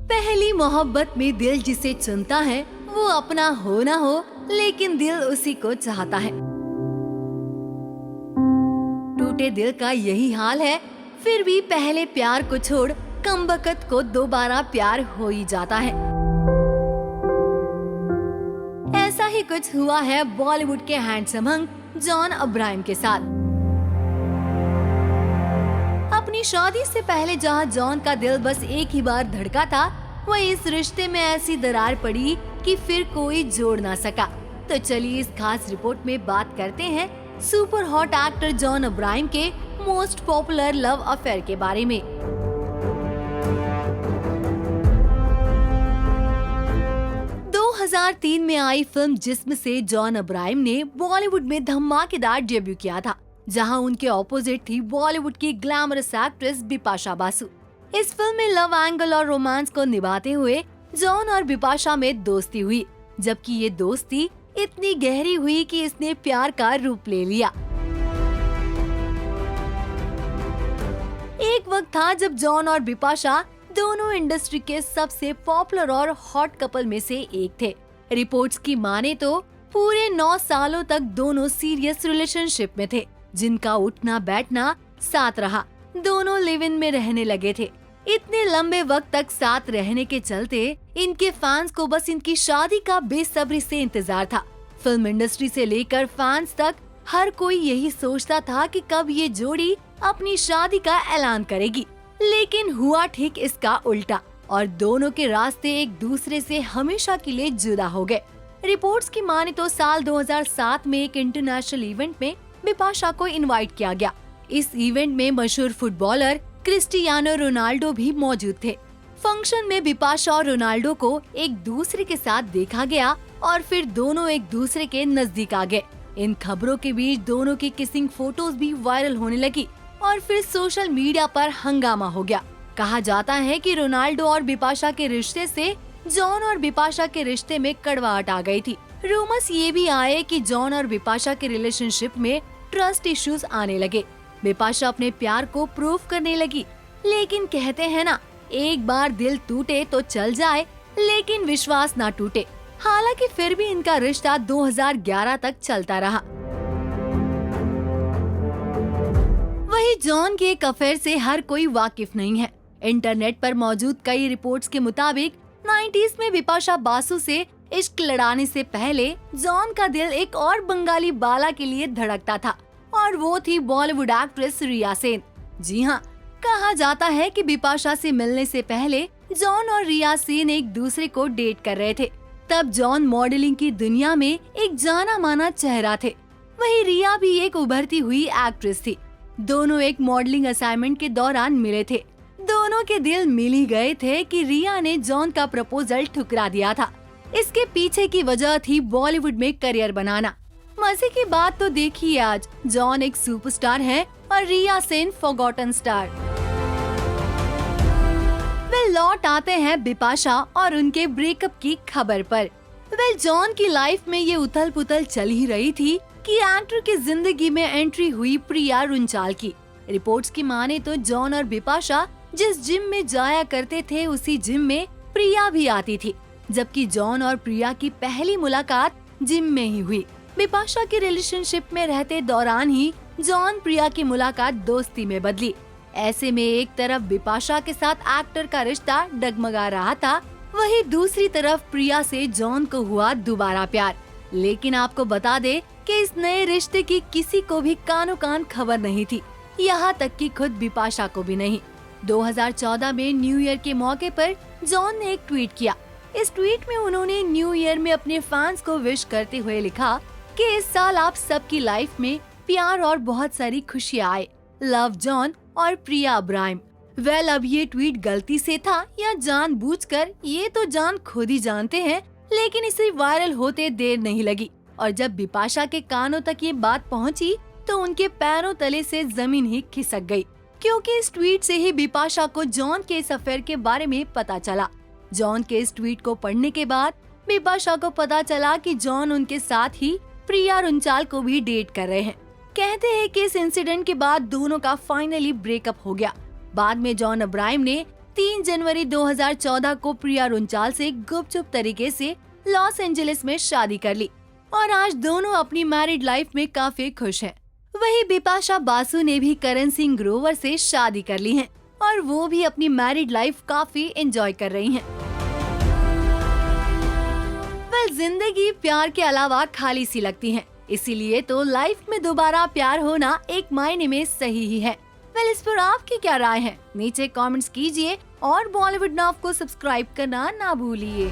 पहली मोहब्बत में दिल जिसे चुनता है वो अपना हो ना हो, लेकिन दिल उसी को चाहता है। टूटे दिल का यही हाल है, फिर भी पहले प्यार को छोड़ कमबख्त को दोबारा प्यार हो ही जाता है। ऐसा ही कुछ हुआ है बॉलीवुड के हैंडसम हंक जॉन अब्राहम के साथ। अपनी शादी से पहले जहां जॉन का दिल बस एक ही बार धड़का था, वहीं इस रिश्ते में ऐसी दरार पड़ी कि फिर कोई जोड़ ना सका। तो चलिए इस खास रिपोर्ट में बात करते हैं super hot actor John Abraham के मोस्ट पॉपुलर लव अफेयर के बारे में। दो 2003 में आई फिल्म जिस्म से जॉन अब्राहम ने बॉलीवुड में धमाकेदार डेब्यू किया था, जहां उनके ऑपोजिट थी बॉलीवुड की ग्लैमरस एक्ट्रेस बिपाशा बासु। इस फिल्म में लव एंगल और रोमांस को निभाते हुए जॉन और बिपाशा में दोस्ती हुई, जबकि ये दोस्ती इतनी गहरी हुई कि इसने प्यार का रूप ले लिया। एक वक्त था जब जॉन और बिपाशा दोनों इंडस्ट्री के सबसे पॉपुलर और हॉट कपल में से एक थे। रिपोर्ट्स की माने तो पूरे 9 सालों तक दोनों सीरियस रिलेशनशिप में थे, जिनका उठना बैठना साथ रहा। दोनों लिव इन में रहने लगे थे। इतने लंबे वक्त तक साथ रहने के चलते इनके फैंस को बस इनकी शादी का बेसब्री से इंतजार था। फिल्म इंडस्ट्री से लेकर फैंस तक हर कोई यही सोचता था कि कब ये जोड़ी अपनी शादी का ऐलान करेगी, लेकिन हुआ ठीक इसका उल्टा और दोनों के रास्ते एक दूसरे से हमेशा के लिए जुदा हो गए। रिपोर्ट्स की माने तो साल 2007 में एक इंटरनेशनल इवेंट में बिपाशा को इनवाइट किया गया। इस इवेंट में मशहूर फुटबॉलर क्रिस्टियानो रोनाल्डो भी मौजूद थे। फंक्शन में बिपाशा और रोनाल्डो को एक दूसरे के साथ देखा गया और फिर दोनों एक दूसरे के नजदीक आ गए। इन खबरों के बीच दोनों की किसिंग फोटोज भी वायरल होने लगी और फिर सोशल मीडिया पर हंगामा हो गया। कहा जाता है कि रोनाल्डो और बिपाशा के रिश्ते से जॉन और बिपाशा के रिश्ते में कड़वाहट आ गई थी। रूमर्स ये भी आए कि जॉन और बिपाशा के रिलेशनशिप में ट्रस्ट इश्यूज आने लगे। बिपाशा अपने प्यार को प्रूव करने लगी, लेकिन कहते हैं ना, एक बार दिल टूटे तो चल जाए, लेकिन विश्वास ना टूटे। हालांकि फिर भी इनका रिश्ता 2011 तक चलता रहा। वही जॉन के एक अफेयर से हर कोई वाकिफ नहीं है। इंटरनेट पर मौजूद कई रिपोर्ट्स के मुताबिक 90s में बिपाशा बासु से इश्क लड़ाने से पहले जॉन का दिल एक और बंगाली बाला के लिए धड़कता था, और वो थी बॉलीवुड एक्ट्रेस रिया सेन। जी हाँ, कहा जाता है कि बिपाशा से मिलने से पहले जॉन और रिया सेन एक दूसरे को डेट कर रहे थे। तब जॉन मॉडलिंग की दुनिया में एक जाना माना चेहरा थे, वहीं रिया भी एक उभरती हुई एक्ट्रेस थी। दोनों एक मॉडलिंग असाइनमेंट के दौरान मिले थे। दोनों के दिल मिल ही गए थे कि रिया ने जॉन का प्रपोजल ठुकरा दिया था। इसके पीछे की वजह थी बॉलीवुड में करियर बनाना। मजे की बात तो देखिए, आज जॉन एक सुपरस्टार है और रिया सेन फॉरगॉटन स्टार। वे लौट आते हैं बिपाशा और उनके ब्रेकअप की खबर पर। जॉन की लाइफ में ये उथल पुथल चल ही रही थी कि एक्टर की जिंदगी में एंट्री हुई प्रिया रुंचाल की। रिपोर्ट्स की माने तो जॉन और बिपाशा जिस जिम में जाया करते थे, उसी जिम में प्रिया भी आती थी, जबकि जॉन और प्रिया की पहली मुलाकात जिम में ही हुई। बिपाशा के रिलेशनशिप में रहते दौरान ही जॉन प्रिया की मुलाकात दोस्ती में बदली। ऐसे में एक तरफ बिपाशा के साथ एक्टर का रिश्ता डगमगा रहा था, वहीं दूसरी तरफ प्रिया से जॉन को हुआ दोबारा प्यार। लेकिन आपको बता दे कि इस नए रिश्ते की किसी को भी कानो कान खबर नहीं थी, यहाँ तक कि खुद बिपाशा को भी नहीं। 2014 में न्यू ईयर के मौके पर जॉन ने एक ट्वीट किया। इस ट्वीट में उन्होंने न्यू ईयर में अपने फैंस को विश करते हुए लिखा कि इस साल आप सबकी लाइफ में प्यार और बहुत सारी खुशियाँ आए। लव जॉन और प्रिया अब्राहम। अब ये ट्वीट गलती से था या जानबूझकर, ये तो जान खुद ही जानते हैं, लेकिन इसे वायरल होते देर नहीं लगी और जब बिपाशा के कानों तक ये बात पहुंची तो उनके पैरों तले से जमीन ही खिसक गई, क्योंकि इस ट्वीट से ही बिपाशा को जॉन के इस अफेयर के बारे में पता चला। जॉन के इस ट्वीट को पढ़ने के बाद बिपाशा को पता चला कि जॉन उनके साथ ही प्रिया रुंचाल को भी डेट कर रहे हैं। कहते हैं कि इस इंसिडेंट के बाद दोनों का फाइनली ब्रेकअप हो गया। बाद में जॉन अब्राहम ने 3 जनवरी 2014 को प्रिया रुंचाल से गुपचुप तरीके से लॉस एंजलिस में शादी कर ली और आज दोनों अपनी मैरिड लाइफ में काफी खुश हैं। वही बिपाशा बासु ने भी करण सिंह ग्रोवर से शादी कर ली है और वो भी अपनी मैरिड लाइफ काफी एंजॉय कर रही हैं। जिंदगी प्यार के अलावा खाली सी लगती है, इसीलिए तो लाइफ में दोबारा प्यार होना एक मायने में सही ही है। इस पर आपकी क्या राय है? नीचे कमेंट्स कीजिए और बॉलीवुड नाव को सब्सक्राइब करना ना भूलिए।